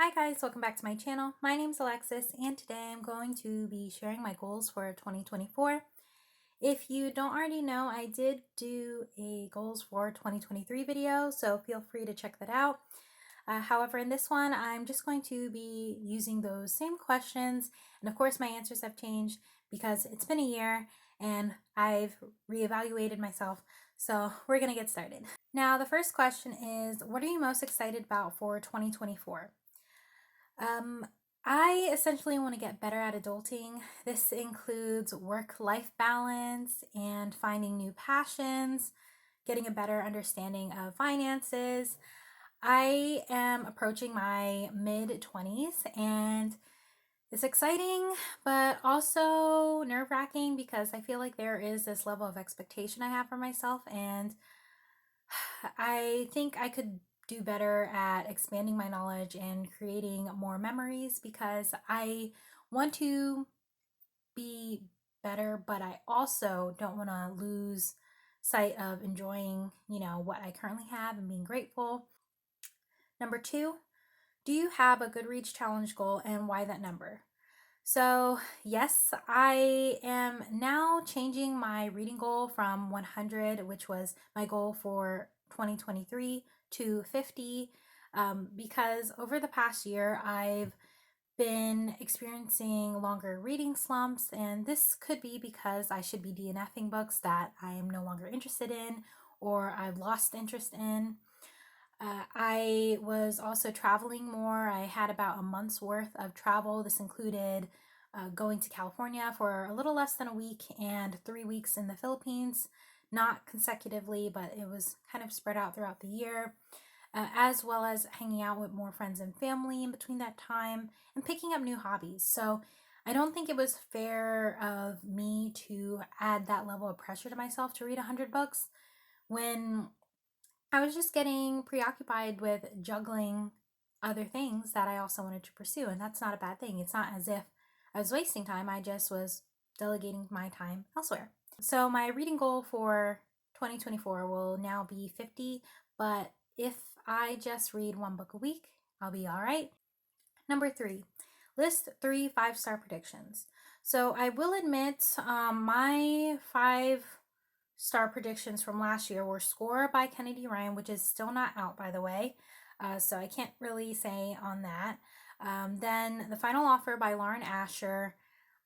Hi guys, welcome back to my channel. My name is Alexis and today I'm going to be sharing my goals for 2024. If you don't already know, I did do a goals for 2023 video, so feel free to check that out. However, in this one, I'm just going to be using those same questions, and of course my answers have changed because it's been a year and I've reevaluated myself, so we're gonna get started. Now, the first question is, what are you most excited about for 2024? Um, I essentially want to get better at adulting. This includes work-life balance and finding new passions, getting a better understanding of finances. I am approaching my mid-20s and it's exciting, but also nerve-wracking because I feel like there is this level of expectation I have for myself, and I think I could do better at expanding my knowledge and creating more memories because I want to be better, but I also don't want to lose sight of enjoying, what I currently have and being grateful. Number two, do you have a Goodreads challenge goal and why that number? So, yes, I am now changing my reading goal from 100, which was my goal for 2023, to 50, because over the past year, I've been experiencing longer reading slumps, and this could be because I should be DNFing books that I am no longer interested in or I've lost interest in. I was also traveling more. I had about a month's worth of travel. This included going to California for a little less than a week and 3 weeks in the Philippines, not consecutively, but it was kind of spread out throughout the year, as well as hanging out with more friends and family in between that time and picking up new hobbies. So I don't think it was fair of me to add that level of pressure to myself to read 100 books when I was just getting preoccupied with juggling other things that I also wanted to pursue. And that's not a bad thing. It's not as if I was wasting time, I just was delegating my time elsewhere. So, my reading goal for 2024 will now be 50, but if I just read one book a week, I'll be all right. Number three, list 3 5-star predictions. So, I will admit my 5-star predictions from last year were Score by Kennedy Ryan, which is still not out, by the way. So I can't really say on that. Then The Final Offer by Lauren Asher.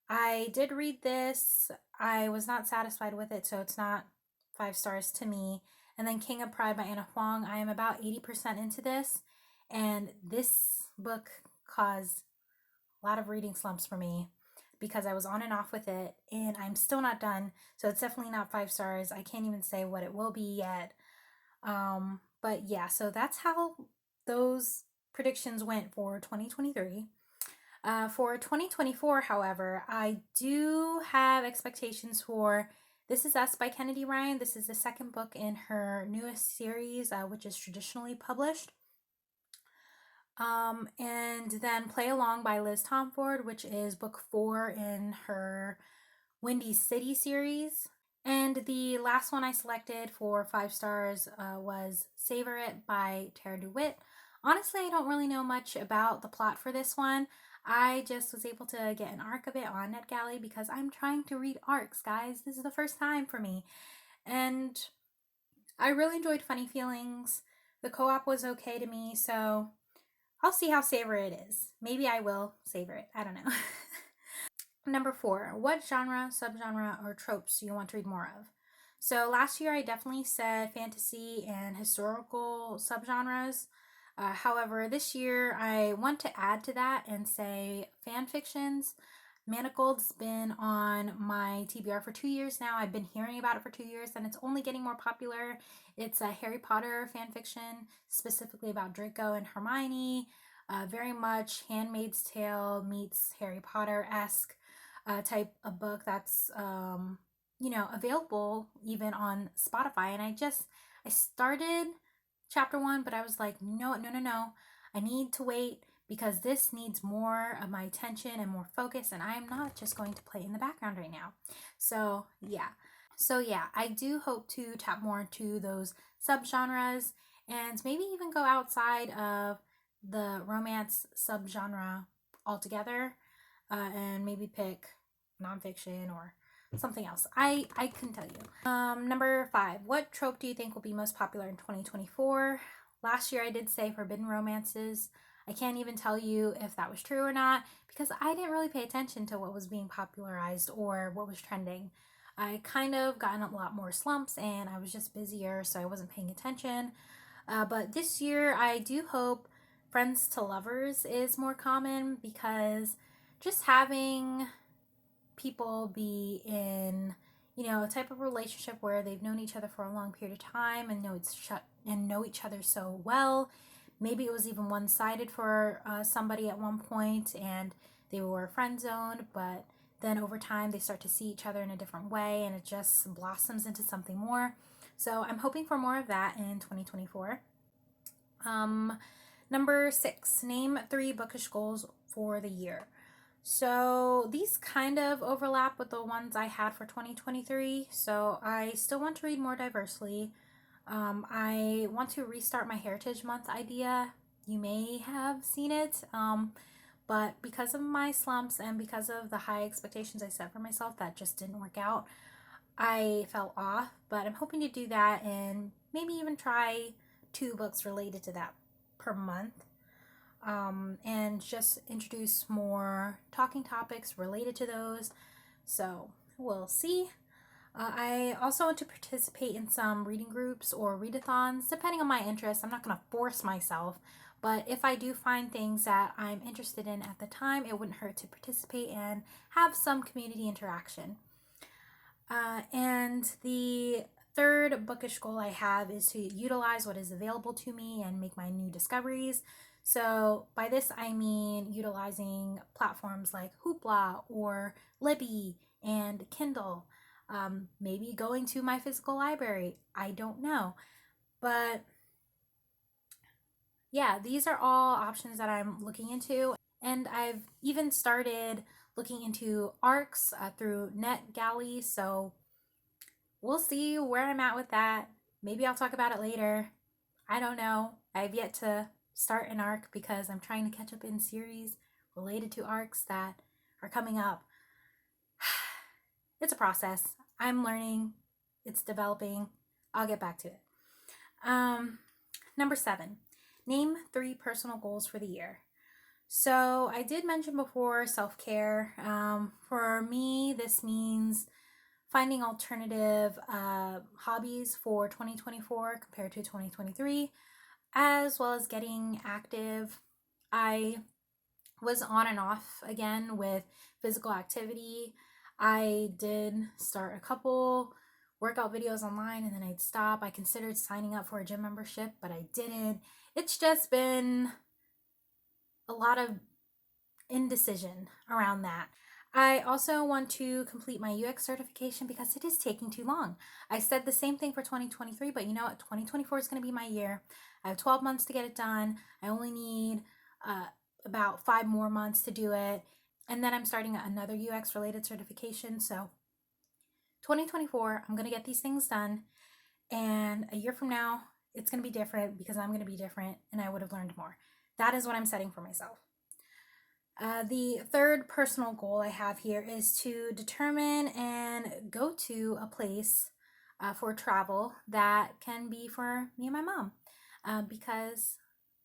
I did read this. I was not satisfied with it, so it's not 5 stars to me. And then King of Pride by Anna Huang. I am about 80% into this, and this book caused a lot of reading slumps for me because I was on and off with it and I'm still not done. So it's definitely not 5 stars. I can't even say what it will be yet. But yeah, so that's how those predictions went for 2023. For 2024, however, I do have expectations for This Is Us by Kennedy Ryan. This is the second book in her newest series, which is traditionally published. And then Play Along by Liz Tomford, which is book 4 in her Windy City series. And the last one I selected for 5 stars was Savor It by Tara DeWitt. Honestly, I don't really know much about the plot for this one. I just was able to get an arc of it on NetGalley because I'm trying to read arcs, guys. This is the first time for me. And I really enjoyed Funny Feelings. The co-op was okay to me, so I'll see how savor it is. Maybe I will savor it. I don't know. Number 4, what genre, subgenre, or tropes do you want to read more of? So last year I definitely said fantasy and historical subgenres. However, this year I want to add to that and say fan fictions. Manacled's been on my TBR for 2 years now. I've been hearing about it for 2 years and it's only getting more popular. It's a Harry Potter fan fiction, specifically about Draco and Hermione. Very much Handmaid's Tale meets Harry Potter-esque type of book that's available even on Spotify. And I started chapter 1, but I was like, no, I need to wait because this needs more of my attention and more focus, and I'm not just going to play in the background right now. So yeah, I do hope to tap more into those subgenres and maybe even go outside of the romance subgenre altogether, and maybe pick nonfiction or something else. I couldn't tell you. Number 5. What trope do you think will be most popular in 2024? Last year I did say forbidden romances. I can't even tell you if that was true or not because I didn't really pay attention to what was being popularized or what was trending. I kind of gotten a lot more slumps and I was just busier, so I wasn't paying attention. But this year, I do hope friends to lovers is more common because just having people be in, a type of relationship where they've known each other for a long period of time and know each other so well. Maybe it was even one-sided for somebody at one point and they were friend zoned, but then over time they start to see each other in a different way and it just blossoms into something more. So I'm hoping for more of that in 2024. Um, Number 6, name 3 bookish goals for the year. So these kind of overlap with the ones I had for 2023. So I still want to read more diversely. I want to restart my Heritage Month idea. You may have seen it, but because of my slumps and because of the high expectations I set for myself, that just didn't work out. I fell off, but I'm hoping to do that and maybe even try 2 books related to that per month, and just introduce more talking topics related to those. So we'll see. I also want to participate in some reading groups or readathons, depending on my interests. I'm not going to force myself, but if I do find things that I'm interested in at the time, it wouldn't hurt to participate and have some community interaction. And the third bookish goal I have is to utilize what is available to me and make my new discoveries. So by this I mean utilizing platforms like Hoopla or Libby and Kindle. Maybe going to my physical library. I don't know. But yeah, these are all options that I'm looking into. And I've even started looking into ARCs through NetGalley. So we'll see where I'm at with that. Maybe I'll talk about it later. I don't know. I've yet to start an arc because I'm trying to catch up in series related to arcs that are coming up. It's a process. I'm learning. It's developing. I'll get back to it. Number 7, name 3 personal goals for the year. So I did mention before self-care. For me, this means finding alternative hobbies for 2024 compared to 2023, as well as getting active. I was on and off again with physical activity. I did start a couple workout videos online and then I'd stop. I considered signing up for a gym membership, but I didn't. It's just been a lot of indecision around that. I also want to complete my UX certification because it is taking too long. I said the same thing for 2023, but you know what? 2024 is going to be my year. I have 12 months to get it done. I only need about 5 more months to do it. And then I'm starting another UX related certification. So 2024, I'm going to get these things done. And a year from now, it's going to be different because I'm going to be different and I would have learned more. That is what I'm setting for myself. The third personal goal I have here is to determine and go to a place for travel that can be for me and my mom. Because,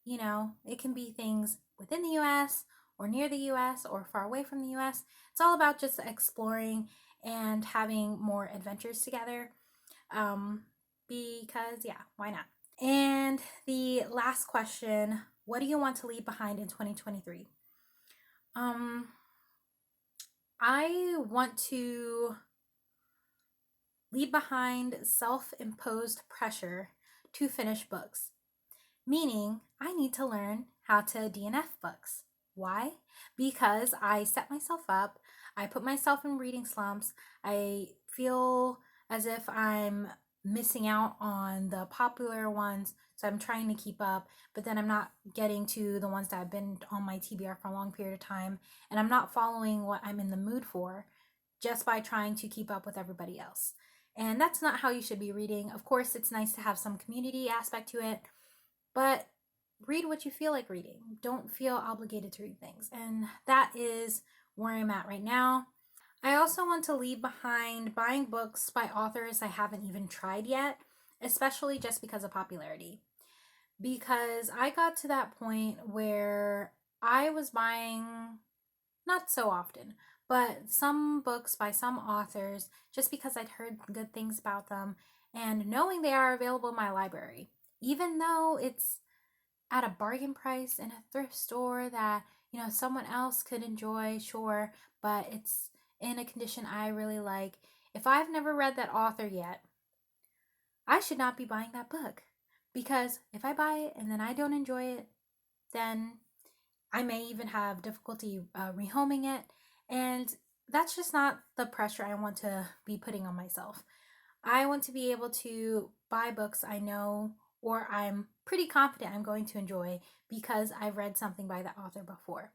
it can be things within the US or near the US or far away from the US. It's all about just exploring and having more adventures together. Because, yeah, why not? And the last question, what do you want to leave behind in 2023? I want to leave behind self-imposed pressure to finish books, meaning I need to learn how to DNF books. Why? Because I set myself up, I put myself in reading slumps, I feel as if I'm missing out on the popular ones, so I'm trying to keep up, but then I'm not getting to the ones that have been on my TBR for a long period of time, and I'm not following what I'm in the mood for just by trying to keep up with everybody else. And that's not how you should be reading. Of course, it's nice to have some community aspect to it, but read what you feel like reading. Don't feel obligated to read things. And that is where I'm at right now. I also want to leave behind buying books by authors I haven't even tried yet, especially just because of popularity. Because I got to that point where I was buying, not so often, but some books by some authors just because I'd heard good things about them and knowing they are available in my library. Even though it's at a bargain price in a thrift store that, someone else could enjoy, sure, but it's in a condition I really like. If I've never read that author yet, I should not be buying that book. Because if I buy it and then I don't enjoy it, then I may even have difficulty rehoming it. And that's just not the pressure I want to be putting on myself. I want to be able to buy books I know or I'm pretty confident I'm going to enjoy because I've read something by that author before.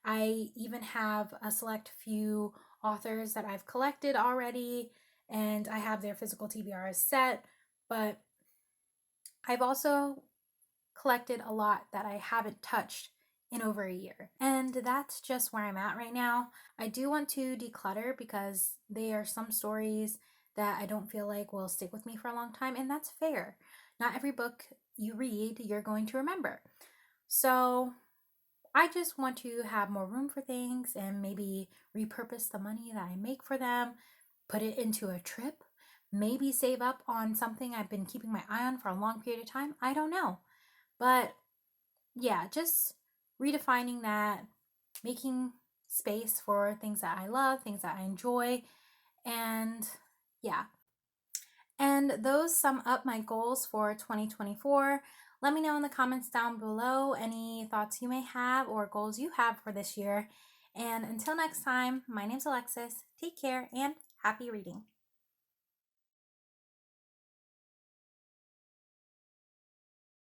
I even have a select few authors that I've collected already, and I have their physical TBRs set, but I've also collected a lot that I haven't touched in over a year. And that's just where I'm at right now. I do want to declutter because there are some stories that I don't feel like will stick with me for a long time, and that's fair. Not every book you read you're going to remember. So I just want to have more room for things and maybe repurpose the money that I make for them, put it into a trip, maybe save up on something I've been keeping my eye on for a long period of time. I don't know. But yeah, just redefining that, making space for things that I love, things that I enjoy, and yeah. And those sum up my goals for 2024. Let me know in the comments down below any thoughts you may have or goals you have for this year. And until next time, my name's Alexis. Take care and happy reading.